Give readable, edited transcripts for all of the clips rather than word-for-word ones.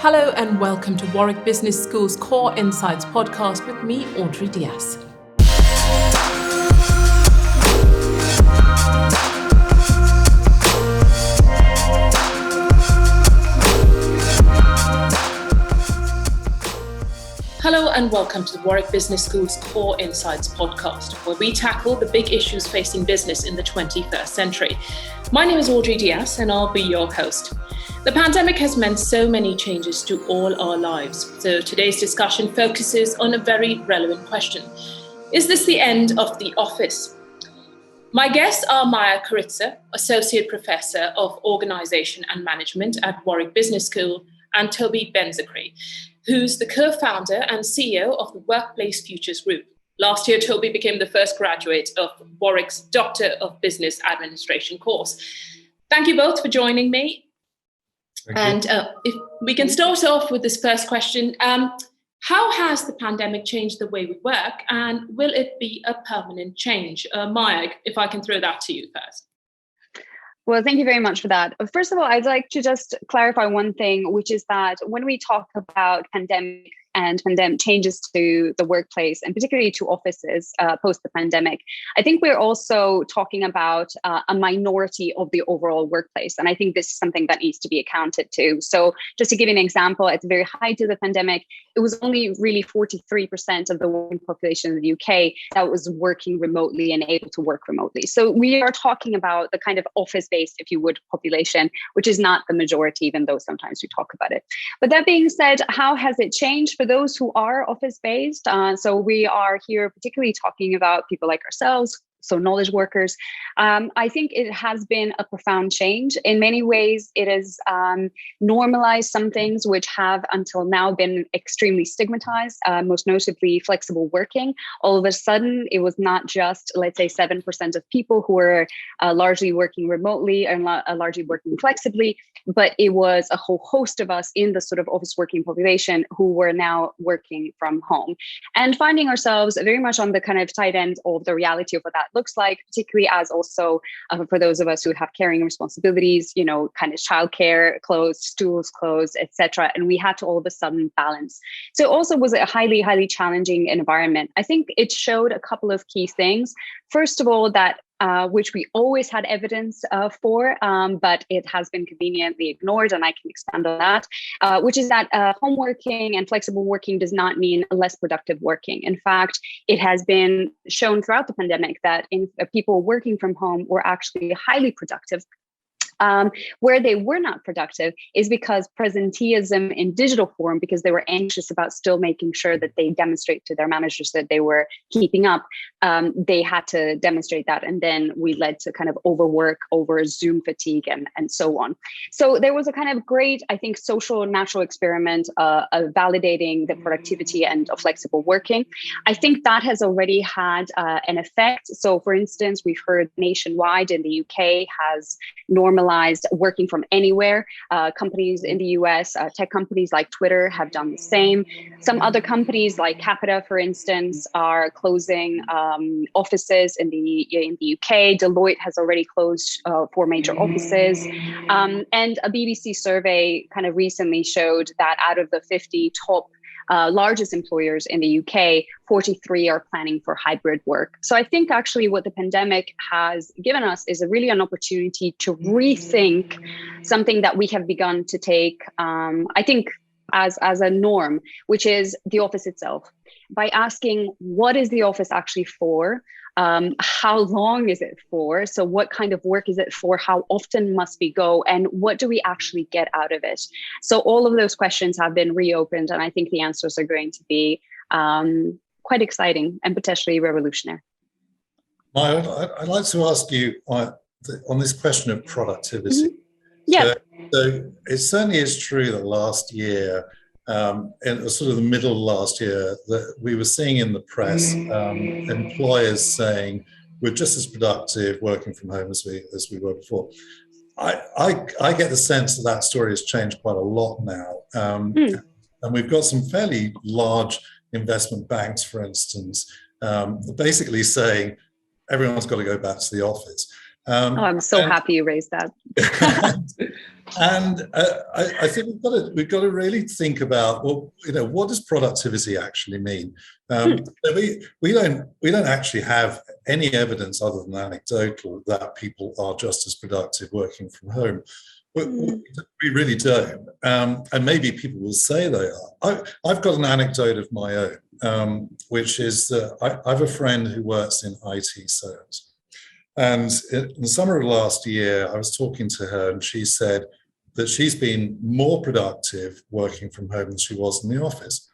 Hello and welcome to Warwick Business School's Core Insights podcast with me, Audrey Dias. Hello and welcome to the Warwick Business School's Core Insights podcast, where we tackle the big issues facing business in the 21st century. My name is Audrey Dias and I'll be your host. The pandemic has meant so many changes to all our lives. So today's discussion focuses on a very relevant question. Is this the end of the office? My guests are Maja Korica, Associate Professor of Organisation and Management at Warwick Business School, and Toby Benzecry, who's the co-founder and CEO of the Workplace Futures Group. Last year, Toby became the first graduate of Warwick's Doctor of Business Administration course. Thank you both for joining me. And if we can start off with this first question, how has the pandemic changed the way we work, and will it be a permanent change? Maja, if I can throw that to you first. Well, thank you very much for that. First of all, I'd like to just clarify one thing, which is that when we talk about pandemic changes to the workplace, and particularly to offices post the pandemic, I think we're also talking about a minority of the overall workplace. And I think this is something that needs to be accounted to. So just to give you an example, at the very height of the pandemic, it was only really 43% of the working population in the UK that was working remotely and able to work remotely. So we are talking about the kind of office-based, if you would, population, which is not the majority, even though sometimes we talk about it. But that being said, how has it changed for those who are office-based? So we are here particularly talking about people like ourselves, so knowledge workers. I think it has been a profound change. In many ways, it has normalized some things which have until now been extremely stigmatized, most notably flexible working. All of a sudden, it was not just, let's say, 7% of people who were largely working remotely and largely working flexibly, but it was a whole host of us in the sort of office working population who were now working from home and finding ourselves very much on the kind of tight end of the reality of what that looks like, particularly as also for those of us who have caring responsibilities, you know, kind of childcare closed, schools closed, etc. And we had to all of a sudden balance. So it also was a highly, highly challenging environment. I think it showed a couple of key things. First of all, that which we always had evidence for, but it has been conveniently ignored, and I can expand on that, which is that home working and flexible working does not mean less productive working. In fact, it has been shown throughout the pandemic that people working from home were actually highly productive. Where they were not productive is because presenteeism in digital form, because they were anxious about still making sure that they demonstrate to their managers that they were keeping up, they had to demonstrate that. And then we led to kind of overwork, over Zoom fatigue, and so on. So there was a kind of great, I think, social natural experiment of validating the productivity and of flexible working. I think that has already had an effect. So for instance, we've heard nationwide in the UK has normalized working from anywhere. Companies in the US, tech companies like Twitter have done the same. Some other companies like Capita, for instance, are closing offices in the UK. Deloitte has already closed 4 major offices. And a BBC survey kind of recently showed that out of the 50 top largest employers in the UK, 43 are planning for hybrid work. So I think actually what the pandemic has given us is really an opportunity to rethink something that we have begun to take, I think, as a norm, which is the office itself. By asking, what is the office actually for? How long is it for? So what kind of work is it for? How often must we go? And what do we actually get out of it? So all of those questions have been reopened, and I think the answers are going to be quite exciting and potentially revolutionary. Maja, I'd like to ask you on this question of productivity. Mm-hmm. Yeah. So it certainly is true that last year, in sort of the middle of last year, that we were seeing in the press employers saying we're just as productive working from home as we were before. I get the sense that story has changed quite a lot now, and we've got some fairly large investment banks, for instance, basically saying everyone's got to go back to the office. I'm so happy you raised that. And I think we've got to really think about, well, what does productivity actually mean? We don't actually have any evidence other than anecdotal that people are just as productive working from home. We really don't. And maybe people will say they are. I've got an anecdote of my own, which is that I have a friend who works in IT sales. And in the summer of last year, I was talking to her and she said that she's been more productive working from home than she was in the office.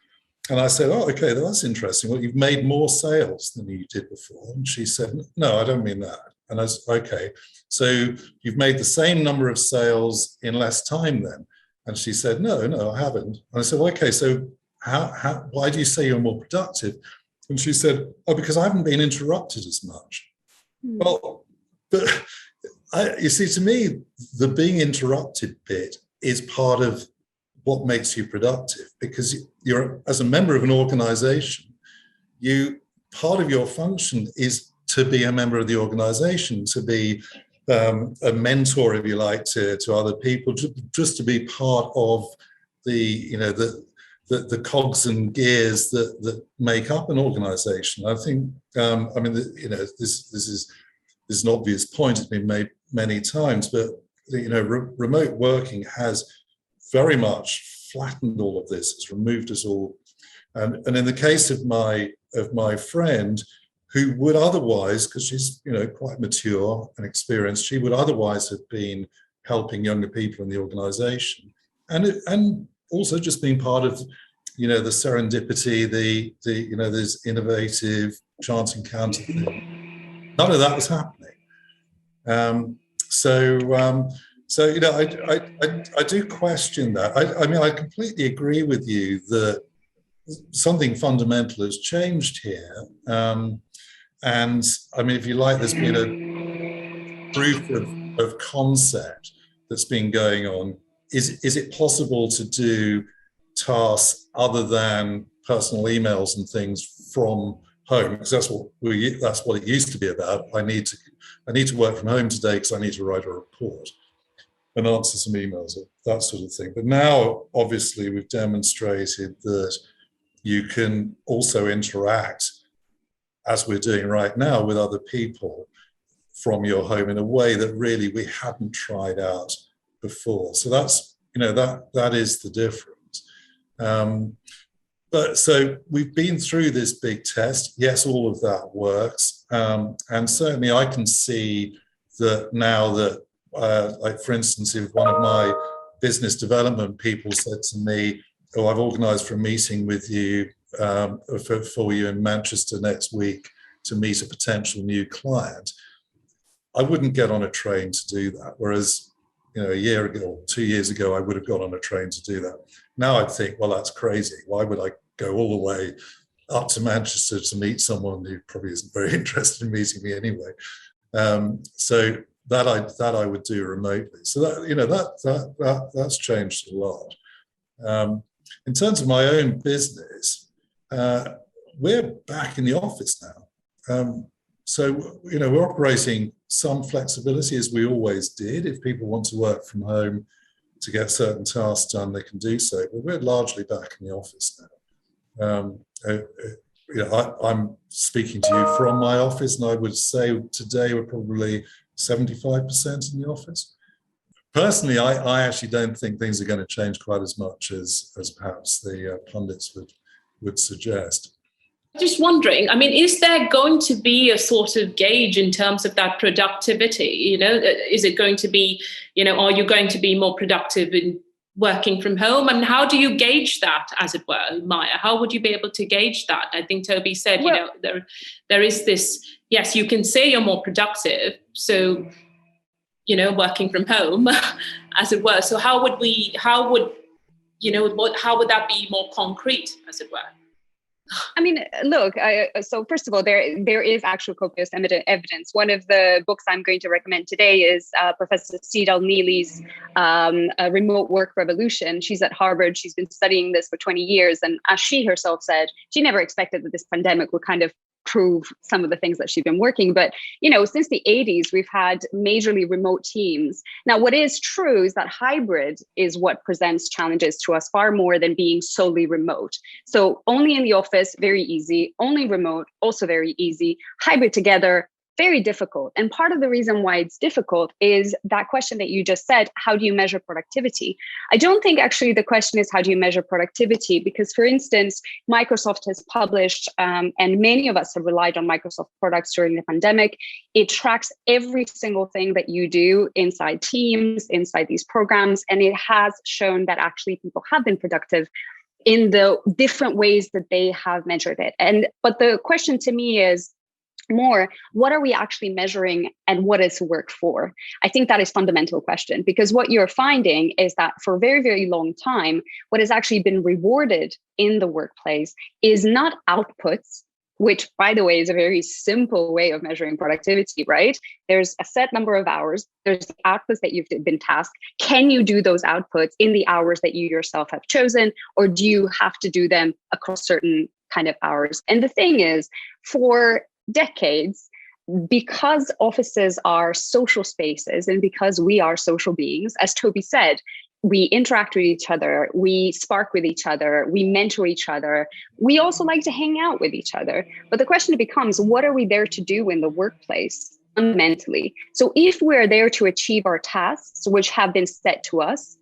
And I said, oh, okay, that's interesting. Well, you've made more sales than you did before. And she said, no, I don't mean that. And I said, okay, so you've made the same number of sales in less time then? And she said, no, I haven't. And I said, well, okay, so why do you say you're more productive? And she said, oh, because I haven't been interrupted as much. Well, but you see, to me, the being interrupted bit is part of what makes you productive, because you're, as a member of an organization, part of your function is to be a member of the organization, to be a mentor, if you like, to other people, just to be part of the cogs and gears that make up an organization. I think, this is an obvious point, it's been made many times, but remote working has very much flattened all of this. It's removed us all. And in the case of my friend, who would otherwise, because she's quite mature and experienced, she would otherwise have been helping younger people in the organization, and also just being part of the serendipity, this innovative chance encounter thing. None of that was happening. I do question that. I completely agree with you that something fundamental has changed here. And if you like, there's been a proof of concept that's been going on. Is it possible to do tasks other than personal emails and things from home? Because that's what it used to be about. I need to work from home today because I need to write a report and answer some emails, that sort of thing. But now, obviously, we've demonstrated that you can also interact, as we're doing right now, with other people from your home in a way that really we hadn't tried out before. So that's, that is the difference. But so we've been through this big test. Yes, all of that works. And certainly I can see that now that, like for instance, if one of my business development people said to me, oh, I've organized for a meeting with you, for you in Manchester next week to meet a potential new client, I wouldn't get on a train to do that. Whereas, a year ago or 2 years ago, I would have got on a train to do that. Now I'd think, well, that's crazy. Why would I go all the way up to Manchester to meet someone who probably isn't very interested in meeting me anyway? So that I would do remotely. So that's changed a lot. In terms of my own business, we're back in the office now. So we're operating some flexibility, as we always did. If people want to work from home to get certain tasks done, they can do so. But we're largely back in the office now. I'm speaking to you from my office, and I would say today we're probably 75% in the office. Personally, I actually don't think things are going to change quite as much as perhaps the pundits would suggest. Just wondering, is there going to be a sort of gauge in terms of that productivity? Is it going to be, are you going to be more productive in working from home? And how do you gauge that, as it were, Maja? How would you be able to gauge that? I think Toby said, there is this, yes, you can say you're more productive. So, working from home, as it were. So how would that be more concrete, as it were? Look, so first of all, there is actual copious evidence. One of the books I'm going to recommend today is Professor Cedal Neely's Remote Work Revolution. She's at Harvard. She's been studying this for 20 years. And as she herself said, she never expected that this pandemic would kind of improve some of the things that she's been working. But, you know, since the 80s, we've had majorly remote teams. Now, what is true is that hybrid is what presents challenges to us far more than being solely remote. So only in the office, very easy. Only remote, also very easy. Hybrid together, very difficult. And part of the reason why it's difficult is that question that you just said, how do you measure productivity? I don't think actually the question is how do you measure productivity? Because, for instance, Microsoft has published, and many of us have relied on Microsoft products during the pandemic. It tracks every single thing that you do inside Teams, inside these programs, and it has shown that actually people have been productive in the different ways that they have measured it. But the question to me is, more, what are we actually measuring and what is work for? I think that is a fundamental question, because what you're finding is that for a very, very long time, what has actually been rewarded in the workplace is not outputs, which, by the way, is a very simple way of measuring productivity, right? There's a set number of hours, there's the outputs that you've been tasked. Can you do those outputs in the hours that you yourself have chosen, or do you have to do them across certain kind of hours? And the thing is, for decades, because offices are social spaces and because we are social beings, as Toby said, we interact with each other, we spark with each other, we mentor each other. We also like to hang out with each other. But the question becomes, what are we there to do in the workplace fundamentally? So if we're there to achieve our tasks, which have been set to us,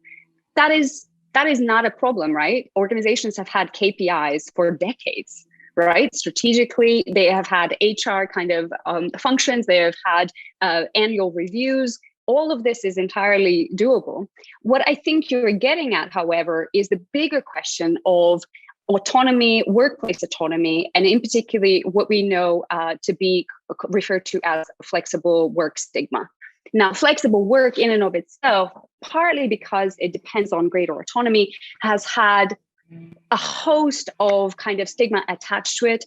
that is not a problem, right? Organizations have had KPIs for decades. Right? Strategically, they have had HR kind of functions. They have had annual reviews. All of this is entirely doable. What I think you're getting at, however, is the bigger question of autonomy, workplace autonomy, and in particular, what we know to be referred to as flexible work stigma. Now, flexible work in and of itself, partly because it depends on greater autonomy, has had a host of kind of stigma attached to it.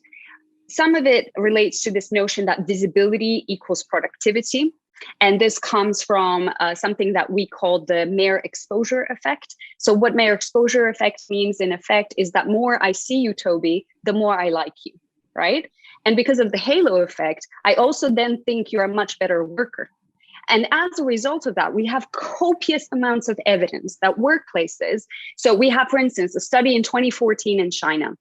Some of it relates to this notion that visibility equals productivity. And this comes from something that we call the mere exposure effect. So what mere exposure effect means, in effect, is that more I see you, Toby, the more I like you, right? And because of the halo effect, I also then think you're a much better worker. And as a result of that, we have copious amounts of evidence that workplaces, so we have, for instance, a study in 2014 in China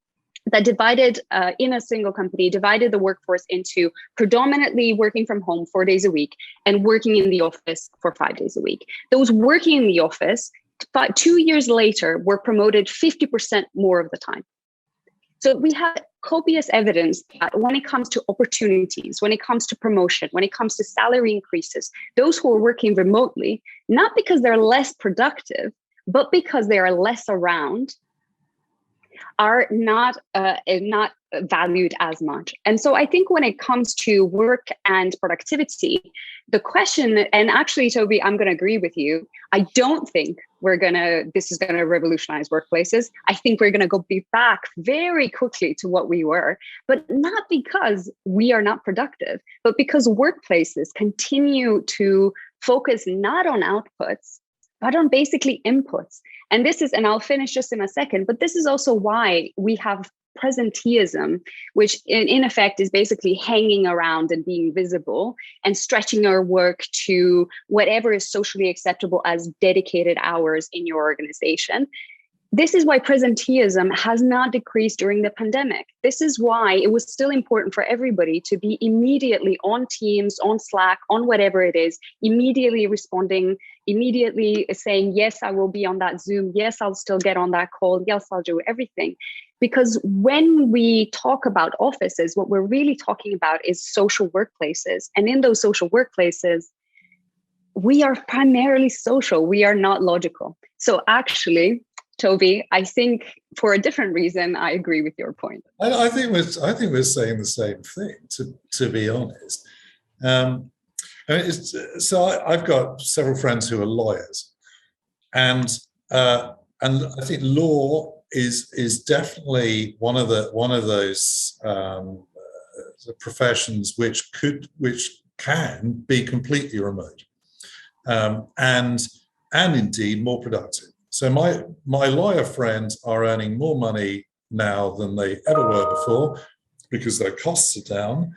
that divided, in a single company, divided the workforce into predominantly working from home 4 days a week and working in the office for 5 days a week. Those working in the office, 2 years later, were promoted 50% more of the time. So we have copious evidence that when it comes to opportunities, when it comes to promotion, when it comes to salary increases, those who are working remotely, not because they're less productive, but because they are less around, are not valued as much. And so I think when it comes to work and productivity, the question, and actually, Toby, I'm going to agree with you. I don't think this is going to revolutionize workplaces. I think we're going to be back very quickly to what we were, but not because we are not productive, but because workplaces continue to focus not on outputs, but on basically inputs. And I'll finish just in a second, but this is also why we have presenteeism, which in effect is basically hanging around and being visible and stretching our work to whatever is socially acceptable as dedicated hours in your organization. This is why presenteeism has not decreased during the pandemic. This is why it was still important for everybody to be immediately on Teams, on Slack, on whatever it is, immediately responding, immediately saying, yes, I will be on that Zoom. Yes, I'll still get on that call. Yes, I'll do everything. Because when we talk about offices, what we're really talking about is social workplaces. And in those social workplaces, we are primarily social. We are not logical. So actually, Toby, I think for a different reason, I agree with your point. I think we're saying the same thing, to be honest. I've got several friends who are lawyers, and I think law is definitely one of those professions which can be completely remote, and indeed more productive. So my lawyer friends are earning more money now than they ever were before, because their costs are down,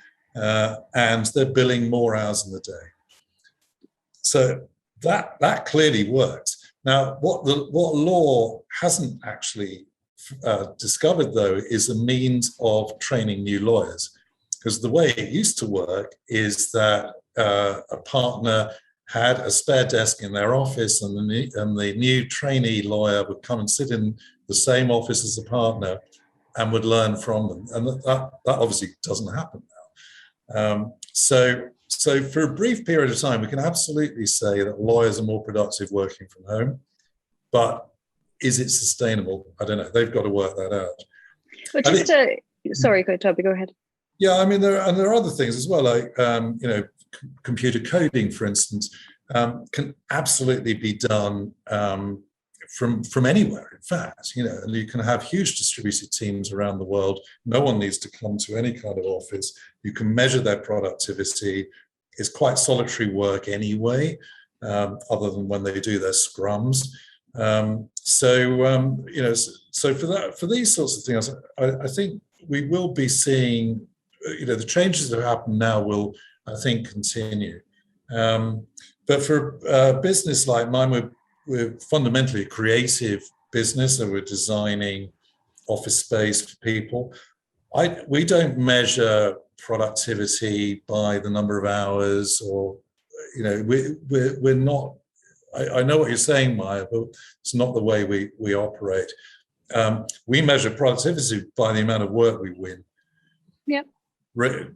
and they're billing more hours in the day. So that clearly works. Now, what law hasn't actually discovered, though, is a means of training new lawyers. Because the way it used to work is that a partner had a spare desk in their office, and the new trainee lawyer would come and sit in the same office as the partner and would learn from them. And that obviously doesn't happen now. So for a brief period of time, we can absolutely say that lawyers are more productive working from home. But is it sustainable? I don't know. They've got to work that out. But sorry, go, Toby, go ahead. Yeah, I mean, there are other things as well, like, computer coding, for instance, can absolutely be done from anywhere, in fact, and you can have huge distributed teams around the world. No one needs to come to any kind of office. You can measure their productivity. It's quite solitary work anyway, other than when they do their scrums. So for these sorts of things, I think we will be seeing, the changes that happen now will, I think, continue. But for a business like mine, we're fundamentally a creative business, and we're designing office space for people. We don't measure productivity by the number of hours, or, we're not. I know what you're saying, Maja, but it's not the way we operate. We measure productivity by the amount of work we win. Yeah.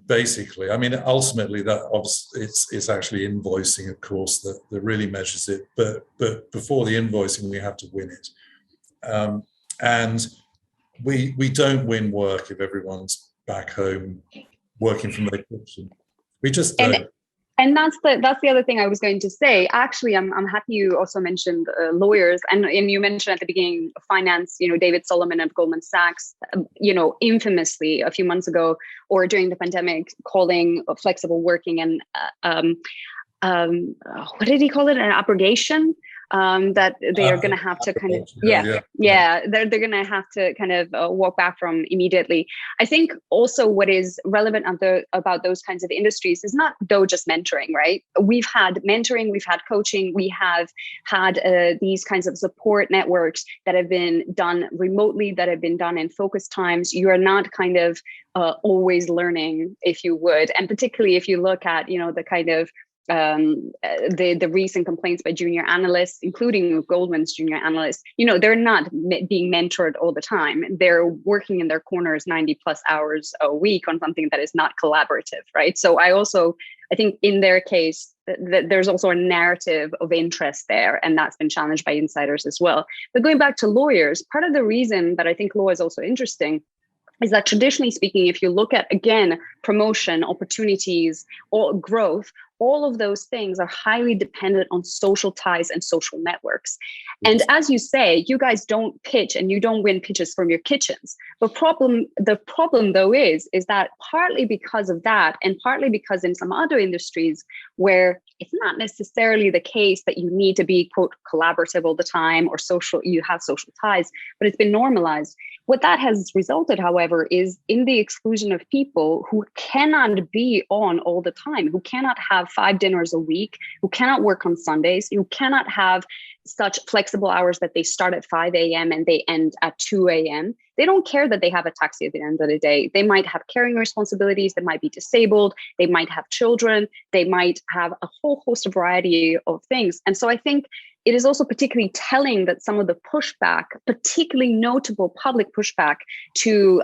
Basically, I mean, ultimately, that obviously it's actually invoicing, of course, that really measures it. But before the invoicing, we have to win it, and we don't win work if everyone's back home working from their kitchen. We just don't. And that's the other thing I was going to say. Actually, I'm happy you also mentioned lawyers, and you mentioned at the beginning finance. David Solomon at Goldman Sachs, infamously a few months ago or during the pandemic, calling flexible working and what did he call it? An abrogation. That they are going to have to kind of, they're going to have to kind of walk back from immediately. I think also what is relevant about those kinds of industries is not though just mentoring, right? We've had mentoring, we've had coaching, we have had these kinds of support networks that have been done remotely, that have been done in focus times. You are not kind of always learning, if you would. And particularly if you look at, the kind of the recent complaints by junior analysts, including Goldman's junior analysts, they're not being mentored all the time. They're working in their corners 90 plus hours a week on something that is not collaborative, right? So I think in their case, that there's also a narrative of interest there, and that's been challenged by insiders as well. But going back to lawyers, part of the reason that I think law is also interesting is that traditionally speaking, if you look at, again, promotion, opportunities, or growth, all of those things are highly dependent on social ties and social networks. And as you say, you guys don't pitch and you don't win pitches from your kitchens. The problem though is that partly because of that, and partly because in some other industries where it's not necessarily the case that you need to be, quote, collaborative all the time or you have social ties, but it's been normalized. What that has resulted, however, is in the exclusion of people who cannot be on all the time, who cannot have 5 dinners a week, who cannot work on Sundays, who cannot have such flexible hours that they start at 5 a.m. and they end at 2 a.m. They don't care that they have a taxi at the end of the day. They might have caring responsibilities. They might be disabled. They might have children. They might have a whole host of variety of things. And so I think it is also particularly telling that some of the pushback, particularly notable public pushback to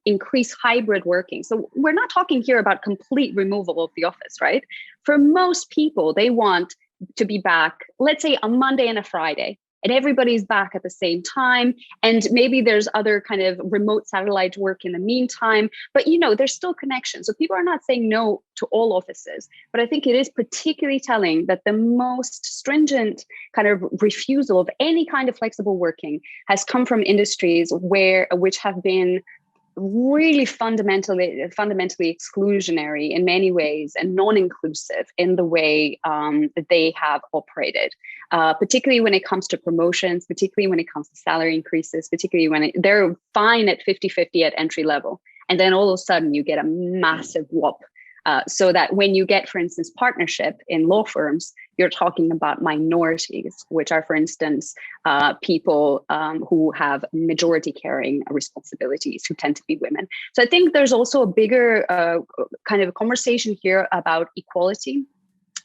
increase hybrid working. So we're not talking here about complete removal of the office, right? For most people, they want to be back, let's say a Monday and a Friday, and everybody's back at the same time. And maybe there's other kind of remote satellite work in the meantime, but there's still connection. So people are not saying no to all offices, but I think it is particularly telling that the most stringent kind of refusal of any kind of flexible working has come from industries which have been really fundamentally exclusionary in many ways and non-inclusive in the way that they have operated, particularly when it comes to promotions, particularly when it comes to salary increases, particularly when they're fine at 50-50 at entry level. And then all of a sudden you get a massive whoop. So that when you get, for instance, partnership in law firms, you're talking about minorities, which are, for instance, people who have majority carrying responsibilities, who tend to be women. So I think there's also a bigger kind of a conversation here about equality,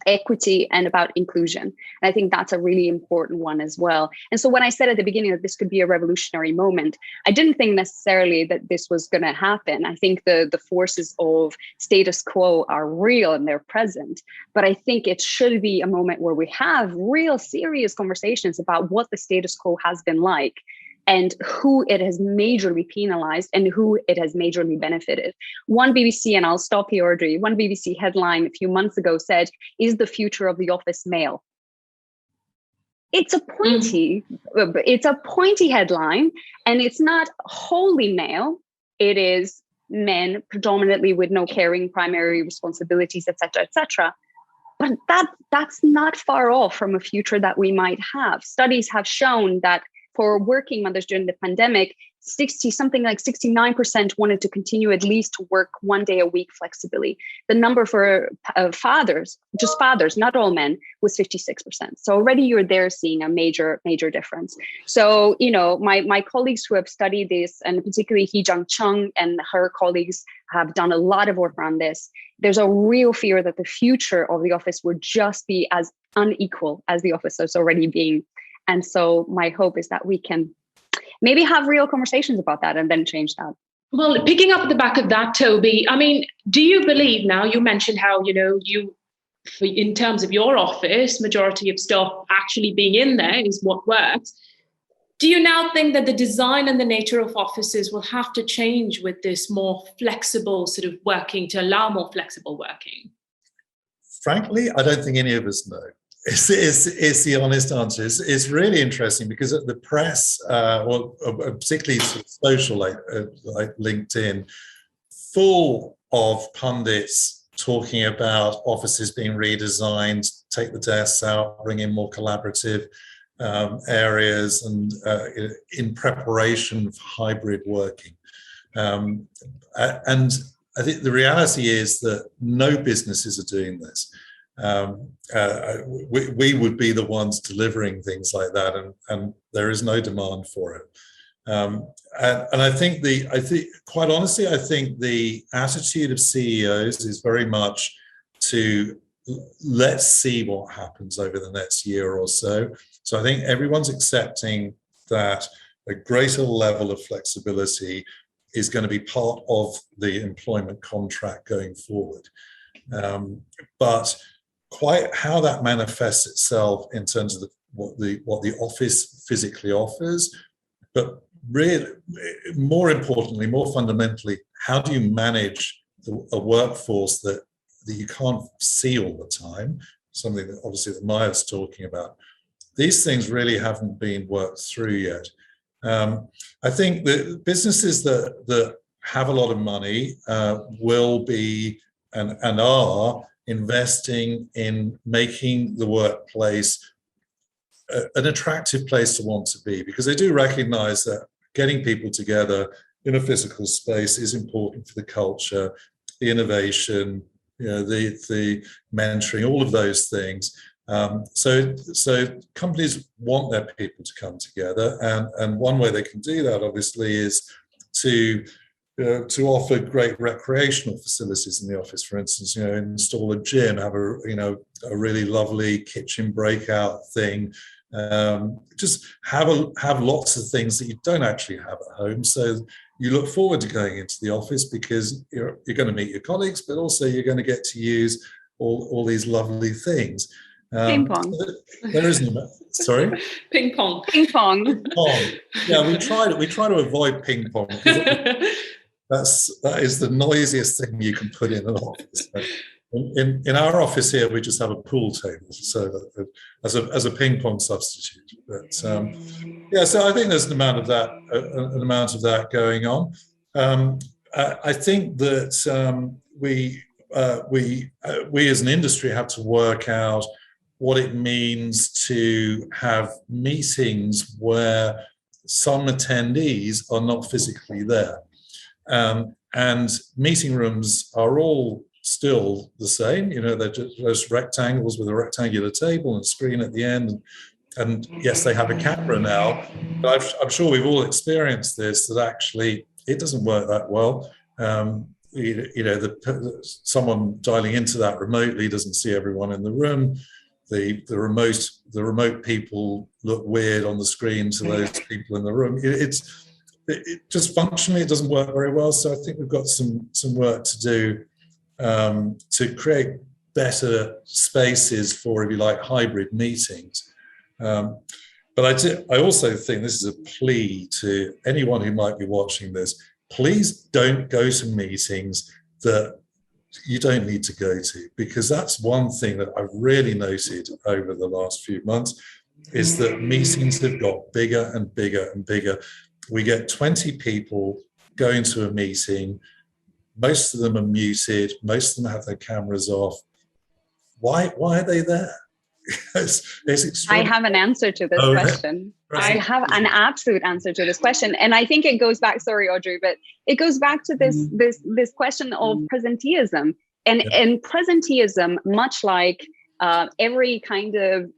equity, and about inclusion. And I think that's a really important one as well. And so when I said at the beginning that this could be a revolutionary moment, I didn't think necessarily that this was going to happen. I think the forces of status quo are real and they're present. But I think it should be a moment where we have real serious conversations about what the status quo has been like, and who it has majorly penalized and who it has majorly benefited. One BBC, and I'll stop here, Audrey, one BBC headline a few months ago said, "Is the future of the office male?" It's a pointy headline, and it's not wholly male. It is men predominantly with no caring primary responsibilities, et cetera, et cetera. But that's not far off from a future that we might have. Studies have shown that for working mothers during the pandemic, 69% wanted to continue at least to work 1 day a week flexibly. The number for fathers, just fathers, not all men, was 56%. So already you're there seeing a major difference. So, my colleagues who have studied this, and particularly Hee-Jung Chung and her colleagues have done a lot of work around this. There's a real fear that the future of the office would just be as unequal as the office is already being. And so my hope is that we can maybe have real conversations about that and then change that. Well, picking up at the back of that, Toby, I mean, do you believe now, you mentioned how, in terms of your office, majority of staff actually being in there is what works. Do you now think that the design and the nature of offices will have to change with this more flexible sort of working, to allow more flexible working? Frankly, I don't think any of us know. It's the honest answer. It's really interesting because the press, particularly social, like LinkedIn, full of pundits talking about offices being redesigned, take the desks out, bring in more collaborative areas, and in preparation for hybrid working. And I think the reality is that no businesses are doing this. We would be the ones delivering things like that, and there is no demand for it. And I think quite honestly, I think the attitude of CEOs is very much to let's see what happens over the next year or so. So I think everyone's accepting that a greater level of flexibility is going to be part of the employment contract going forward. But quite how that manifests itself in terms of what the office physically offers, but really, more importantly, more fundamentally, how do you manage a workforce that you can't see all the time? Something that obviously that Maja's talking about. These things really haven't been worked through yet. I think the businesses that have a lot of money will be and are investing in making the workplace an attractive place to want to be, because they do recognize that getting people together in a physical space is important for the culture, the innovation, the mentoring, all of those things. So companies want their people to come together, and one way they can do that, obviously, is to offer great recreational facilities in the office. For instance, install a gym, have a really lovely kitchen breakout thing. Just have lots of things that you don't actually have at home. So you look forward to going into the office because you're going to meet your colleagues, but also you're going to get to use all these lovely things. Ping pong. There isn't. Sorry. Ping pong. Ping pong. Ping pong. Yeah, we try to avoid ping pong. That is the noisiest thing you can put in an office. In our office here, we just have a pool table, so as a ping pong substitute. But so I think there's an amount of that going on. I think that we as an industry have to work out what it means to have meetings where some attendees are not physically there. And meeting rooms are all still the same. They're just rectangles with a rectangular table and screen at the end. And yes, they have a camera now, but I'm sure we've all experienced this, that actually it doesn't work that well. Someone dialing into that remotely doesn't see everyone in the room. The remote people look weird on the screen to those people in the room. It just functionally, it doesn't work very well. So I think we've got some work to do to create better spaces for, if you like, hybrid meetings. But I also think this is a plea to anyone who might be watching this. Please don't go to meetings that you don't need to go to, because that's one thing that I've really noted over the last few months, is that meetings have got bigger and bigger and bigger. We get 20 people going to a meeting. Most of them are muted. Most of them have their cameras off. Why are they there? I have an answer to this question. Right. I have an absolute answer to this question. And I think it goes back, sorry, Audrey, but it goes back to this question of presenteeism. And presenteeism, much like every kind of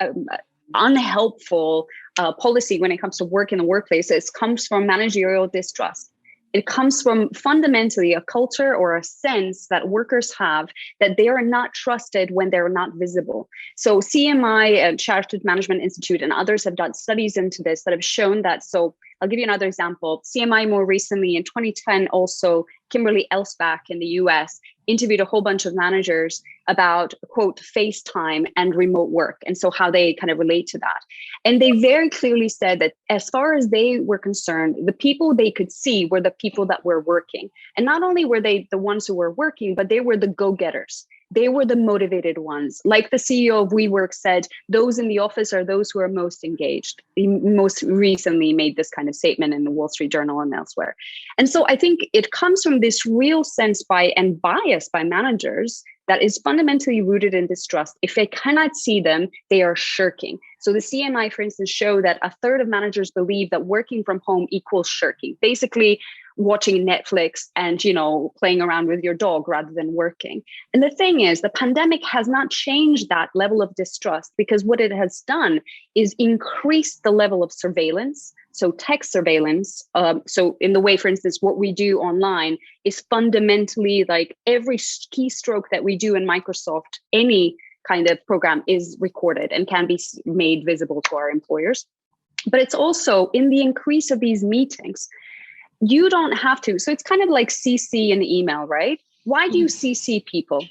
unhelpful policy when it comes to work in the workplace, it comes from managerial distrust. It comes from fundamentally a culture or a sense that workers have that they are not trusted when they're not visible. So CMI, Chartered Management Institute, and others have done studies into this that have shown that. So I'll give you another example. CMI more recently in 2010, also Kimberly Elsbach in the US interviewed a whole bunch of managers about, quote, FaceTime and remote work. And so how they kind of relate to that. And they very clearly said that as far as they were concerned, the people they could see were the people that were working. And not only were they the ones who were working, but they were the go-getters. They were the motivated ones. Like the CEO of WeWork said, those in the office are those who are most engaged. He most recently made this kind of statement in the Wall Street Journal and elsewhere. And so I think it comes from this real sense and bias by managers that is fundamentally rooted in distrust. If they cannot see them, they are shirking. So the CMI, for instance, show that a third of managers believe that working from home equals shirking. Basically, watching Netflix and, playing around with your dog rather than working. And the thing is, the pandemic has not changed that level of distrust, because what it has done is increase the level of surveillance. So tech surveillance. So in the way, for instance, what we do online is fundamentally like every keystroke that we do in Microsoft, any kind of program is recorded and can be made visible to our employers. But it's also in the increase of these meetings. You don't have to. So it's kind of like CC in email, right? Why do you CC people?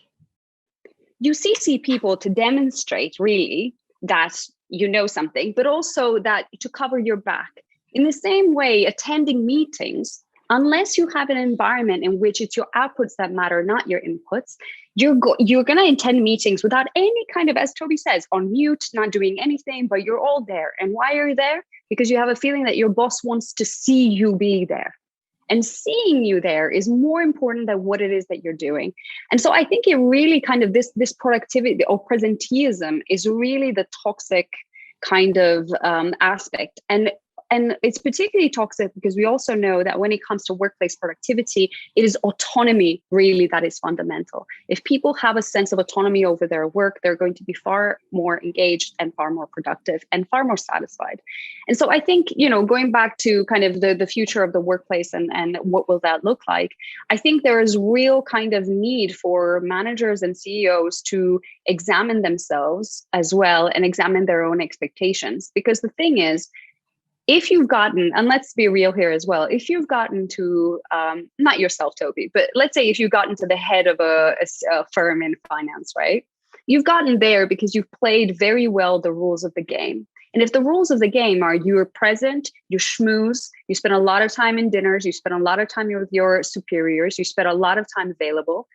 You CC people to demonstrate really that you know something, but also that to cover your back. In the same way, attending meetings, unless you have an environment in which it's your outputs that matter, not your inputs, you're going to attend meetings without any kind of, as Toby says, on mute, not doing anything, but you're all there. And why are you there? Because you have a feeling that your boss wants to see you be there. And seeing you there is more important than what it is that you're doing. And so I think it really kind of this productivity or presenteeism is really the toxic kind of aspect. And it's particularly toxic because we also know that when it comes to workplace productivity, it is autonomy really that is fundamental. If people have a sense of autonomy over their work, they're going to be far more engaged and far more productive and far more satisfied. And so I think, going back to kind of the future of the workplace and what will that look like, I think there is real kind of need for managers and CEOs to examine themselves as well and examine their own expectations. Because the thing is, if you've gotten, and let's be real here as well, if you've gotten to, not yourself, Toby, but let's say if you've gotten to the head of a firm in finance, right? You've gotten there because you've played very well the rules of the game. And if the rules of the game are you're present, you schmooze, you spend a lot of time in dinners, you spend a lot of time with your superiors, you spend a lot of time available,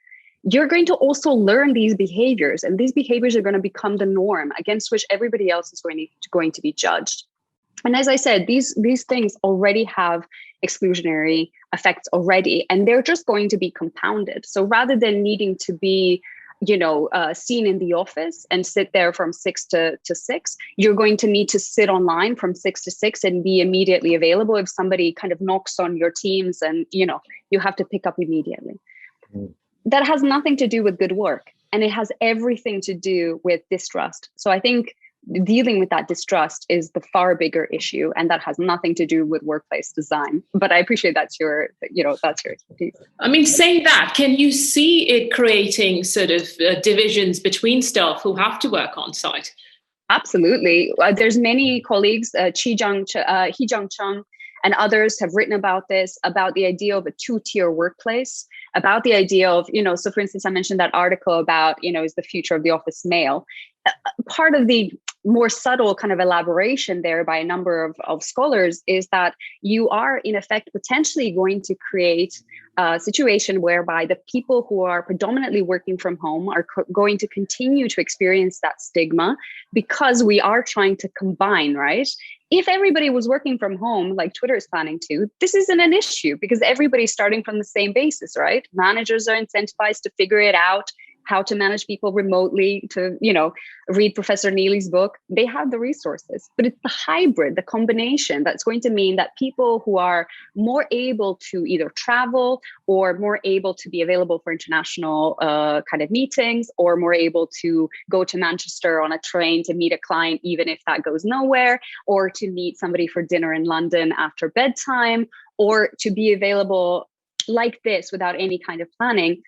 you're going to also learn these behaviors. And these behaviors are going to become the norm against which everybody else is going to be judged. And as I said, these things already have exclusionary effects already, and they're just going to be compounded. So rather than needing to be, seen in the office and sit there from 6 to 6. You're going to need to sit online from 6 to 6 and be immediately available if somebody kind of knocks on your Teams, and you have to pick up immediately. That has nothing to do with good work, and it has everything to do with distrust. So I think dealing with that distrust is the far bigger issue, and that has nothing to do with workplace design. But I appreciate that's your expertise. I mean, saying that, can you see it creating sort of divisions between staff who have to work on site? Absolutely. There's many colleagues, Hee-Jung Chung and others have written about this, about the idea of a two-tier workplace, about the idea of, so for instance, I mentioned that article about, is the future of the office male. Part of the more subtle kind of elaboration there by a number of scholars is that you are in effect potentially going to create a situation whereby the people who are predominantly working from home are going to continue to experience that stigma, because we are trying to combine, right? If everybody was working from home like Twitter is planning to, this isn't an issue because everybody's starting from the same basis, right? Managers are incentivized to figure it out, how to manage people remotely, to, read Professor Neely's book. They have the resources, but it's the hybrid, the combination that's going to mean that people who are more able to either travel or more able to be available for international kind of meetings, or more able to go to Manchester on a train to meet a client, even if that goes nowhere, or to meet somebody for dinner in London after bedtime, or to be available like this without any kind of planning.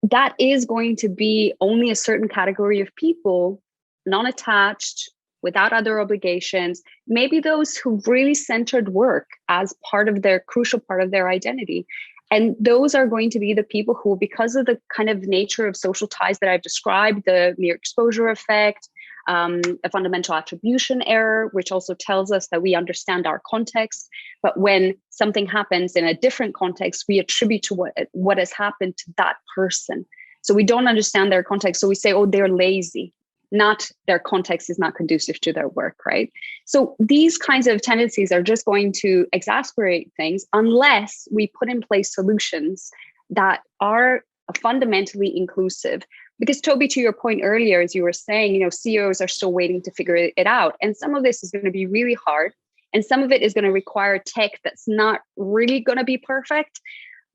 That is going to be only a certain category of people, non-attached, without other obligations, maybe those who really centered work as part of their crucial part of their identity. And those are going to be the people who, because of the kind of nature of social ties that I've described, the mere exposure effect, a fundamental attribution error, which also tells us that we understand our context, but when something happens in a different context, we attribute to what has happened to that person. So we don't understand their context. So we say, oh, they're lazy, not their context is not conducive to their work, right? So these kinds of tendencies are just going to exacerbate things unless we put in place solutions that are fundamentally inclusive. Because Toby, to your point earlier, as you were saying, CEOs are still waiting to figure it out. And some of this is going to be really hard. And some of it is going to require tech that's not really going to be perfect.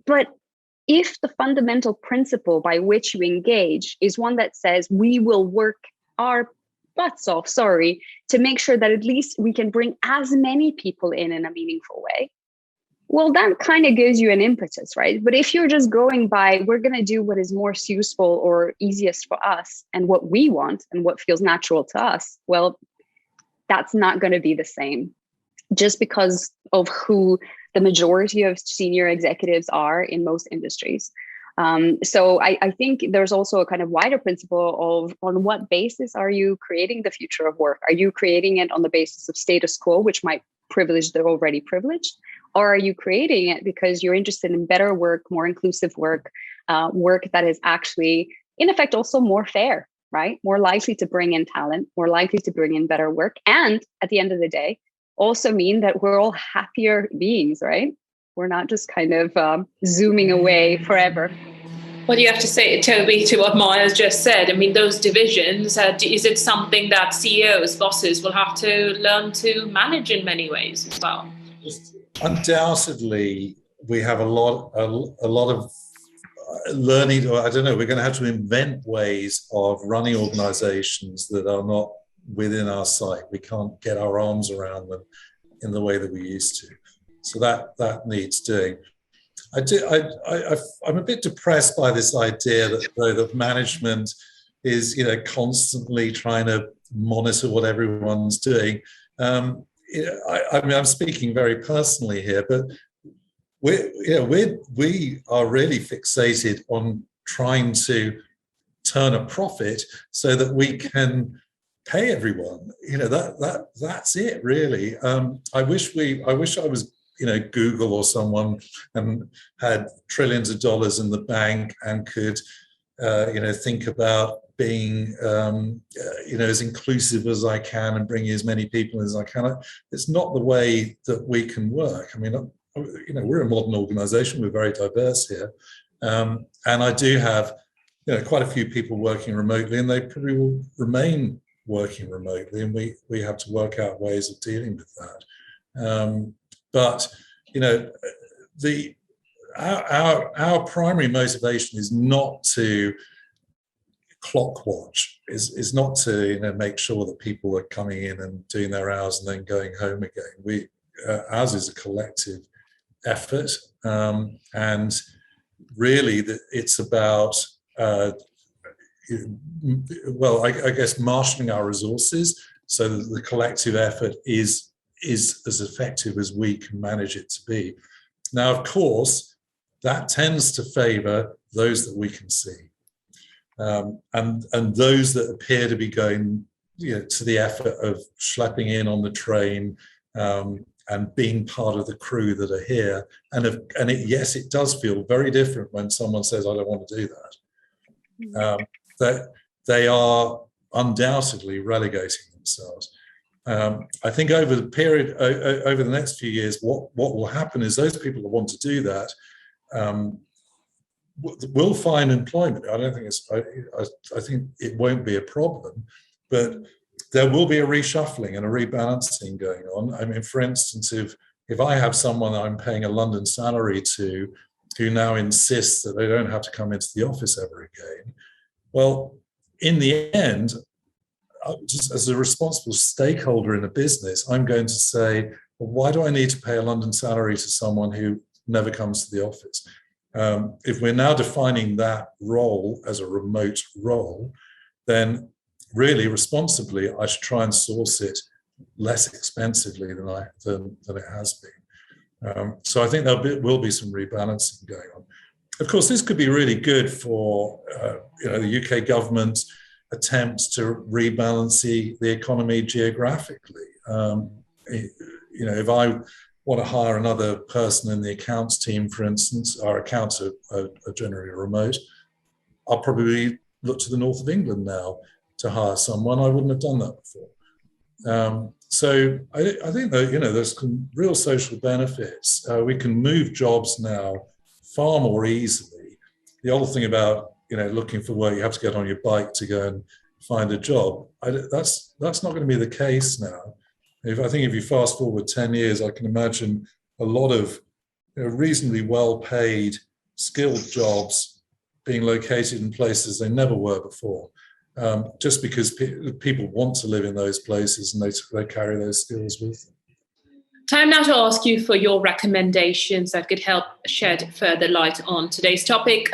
But if the fundamental principle by which you engage is one that says we will work our butts off, to make sure that at least we can bring as many people in a meaningful way, well, that kind of gives you an impetus, right? But if you're just going by, we're going to do what is most useful or easiest for us and what we want and what feels natural to us, well, that's not going to be the same, just because of who the majority of senior executives are in most industries. So I think there's also a kind of wider principle of on what basis are you creating the future of work? Are you creating it on the basis of status quo, which might privilege the already privileged? Or are you creating it because you're interested in better work, more inclusive work, work that is actually, in effect, also more fair, right? More likely to bring in talent, more likely to bring in better work. And at the end of the day, also mean that we're all happier beings, right? We're not just kind of zooming away forever. What do you have to say, Toby, to what Maja just said? I mean, those divisions, is it something that CEOs, bosses will have to learn to manage in many ways as well? Undoubtedly, we have a lot of learning, or I don't know, we're going to have to invent ways of running organizations that are not within our sight. We can't get our arms around them in the way that we used to. So that needs doing. I'm a bit depressed by this idea that management is, constantly trying to monitor what everyone's doing. I mean, I'm speaking very personally here, but we are really fixated on trying to turn a profit so that we can pay everyone. That's it, really. I wish I was Google or someone and had trillions of dollars in the bank and could think about being as inclusive as I can and bringing as many people as I can. It's not the way that we can work. I mean, we're a modern organization, we're very diverse here, and I do have quite a few people working remotely, and they probably will remain working remotely, and we have to work out ways of dealing with that. But our primary motivation is not to clock watch, is not to make sure that people are coming in and doing their hours and then going home again. Ours is a collective effort, and really it's about I guess marshalling our resources so that the collective effort is as effective as we can manage it to be. Now, of course, that tends to favor those that we can see, and those that appear to be going to the effort of schlepping in on the train, and being part of the crew that are here. Yes, it does feel very different when someone says, I don't want to do that. That they are undoubtedly relegating themselves. I think over the period, over the next few years, what will happen is those people that want to do that will find employment. I don't think I think it won't be a problem, but there will be a reshuffling and a rebalancing going on. I mean, for instance, if I have someone I'm paying a London salary to who now insists that they don't have to come into the office ever again, well, in the end, just as a responsible stakeholder in a business, I'm going to say, well, why do I need to pay a London salary to someone who never comes to the office? If we're now defining that role as a remote role, then really responsibly, I should try and source it less expensively than it has been. So I think there will be some rebalancing going on. Of course, this could be really good for the UK government's attempts to rebalance the economy geographically. If I want to hire another person in the accounts team, for instance, our accounts are generally remote, I'll probably look to the north of England now to hire someone. I wouldn't have done that before. So I think that there's some real social benefits. We can move jobs now far more easily. The other thing about looking for work, you have to get on your bike to go and find a job. That's not going to be the case now. I think if you fast forward 10 years, I can imagine a lot of reasonably well-paid, skilled jobs being located in places they never were before, just because people want to live in those places and they carry those skills with them. Time now to ask you for your recommendations that could help shed further light on today's topic.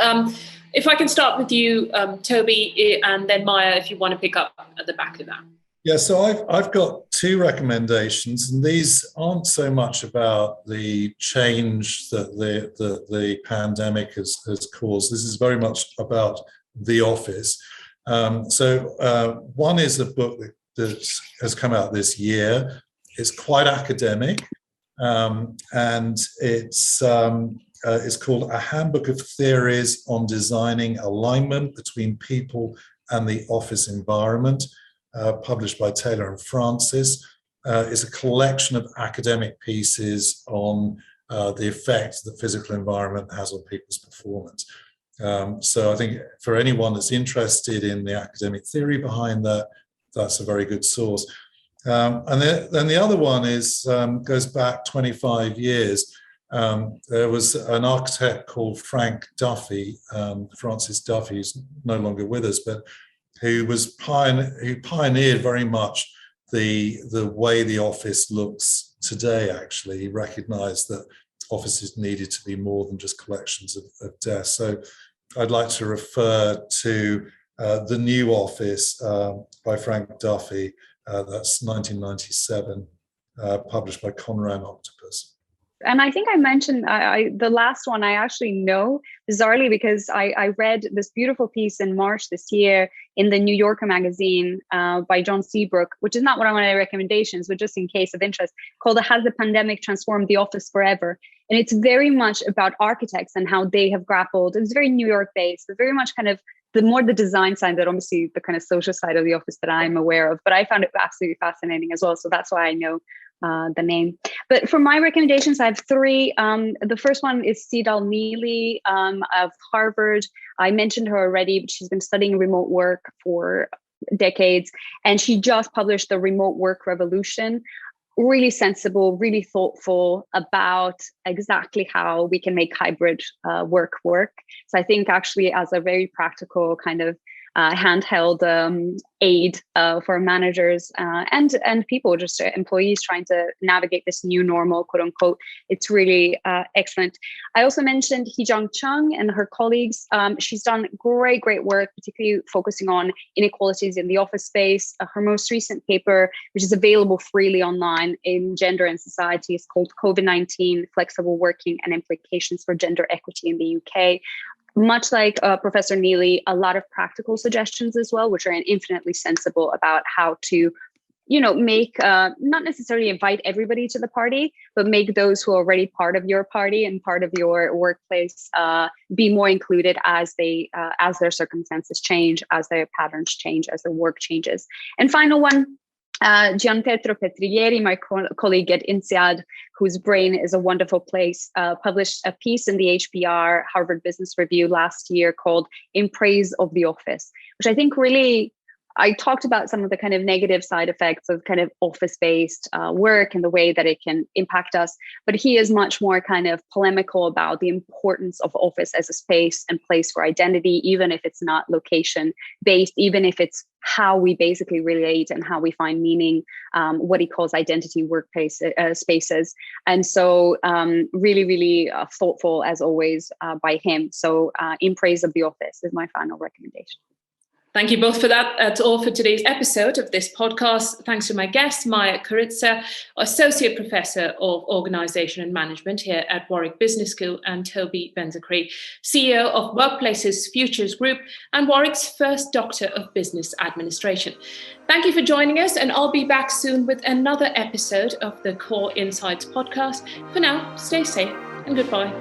If I can start with you, Toby, and then Maja, if you want to pick up at the back of that. Yeah, so I've got two recommendations, and these aren't so much about the change that the pandemic has caused. This is very much about the office. So one is a book that has come out this year. It's quite academic, and it's called A Handbook of Theories on Designing Alignment Between People and the Office Environment, published by Taylor and Francis. It's a collection of academic pieces on the effect that physical environment has on people's performance. So I think for anyone that's interested in the academic theory behind that, that's a very good source. And then the other one goes back 25 years. There was an architect called Frank Duffy, Francis Duffy, who's no longer with us, but who pioneered very much the way the office looks today. Actually, he recognized that offices needed to be more than just collections of desks. So I'd like to refer to The New Office by Frank Duffy. That's 1997, published by Conran Octopus. And I think I mentioned the last one I actually know, bizarrely, because I read this beautiful piece in March this year in the New Yorker magazine by John Seabrook, which is not one of my recommendations, but just in case of interest, called Has the Pandemic Transformed the Office Forever? And it's very much about architects and how they have grappled. It's very New York based, but very much kind of the design side, that obviously the kind of social side of the office that I'm aware of, but I found it absolutely fascinating as well. So that's why I know the name. But for my recommendations, I have three. The first one is Cedal Neely of Harvard. I mentioned her already, but she's been studying remote work for decades, and she just published The Remote Work Revolution. Really sensible, really thoughtful about exactly how we can make hybrid work. So I think actually as a very practical kind of handheld aid for managers and people, just employees trying to navigate this new normal, quote unquote. It's really excellent. I also mentioned Hee-Jung Chung and her colleagues. She's done great work, particularly focusing on inequalities in the office space. Her most recent paper, which is available freely online in Gender and Society, is called COVID-19, Flexible Working and Implications for Gender Equity in the UK. Much like Professor Neely, a lot of practical suggestions as well, which are infinitely sensible about how to, make, not necessarily invite everybody to the party, but make those who are already part of your party and part of your workplace be more included as their circumstances change, as their patterns change, as their work changes. And final one, Gianpietro Petriglieri, my colleague at INSEAD, whose brain is a wonderful place, published a piece in the HBR Harvard Business Review last year called In Praise of the Office, which I think really, I talked about some of the kind of negative side effects of kind of office-based work and the way that it can impact us. But he is much more kind of polemical about the importance of office as a space and place for identity, even if it's not location-based, even if it's how we basically relate and how we find meaning, what he calls identity workplace spaces. And so really thoughtful as always by him. So In Praise of the Office is my final recommendation. Thank you both for that. That's all for today's episode of this podcast. Thanks to my guest, Maja Korica, Associate Professor of Organisation and Management here at Warwick Business School, and Toby Benzecry, CEO of Workplaces Futures Group and Warwick's first Doctor of Business Administration. Thank you for joining us, and I'll be back soon with another episode of the Core Insights podcast. For now, stay safe and goodbye.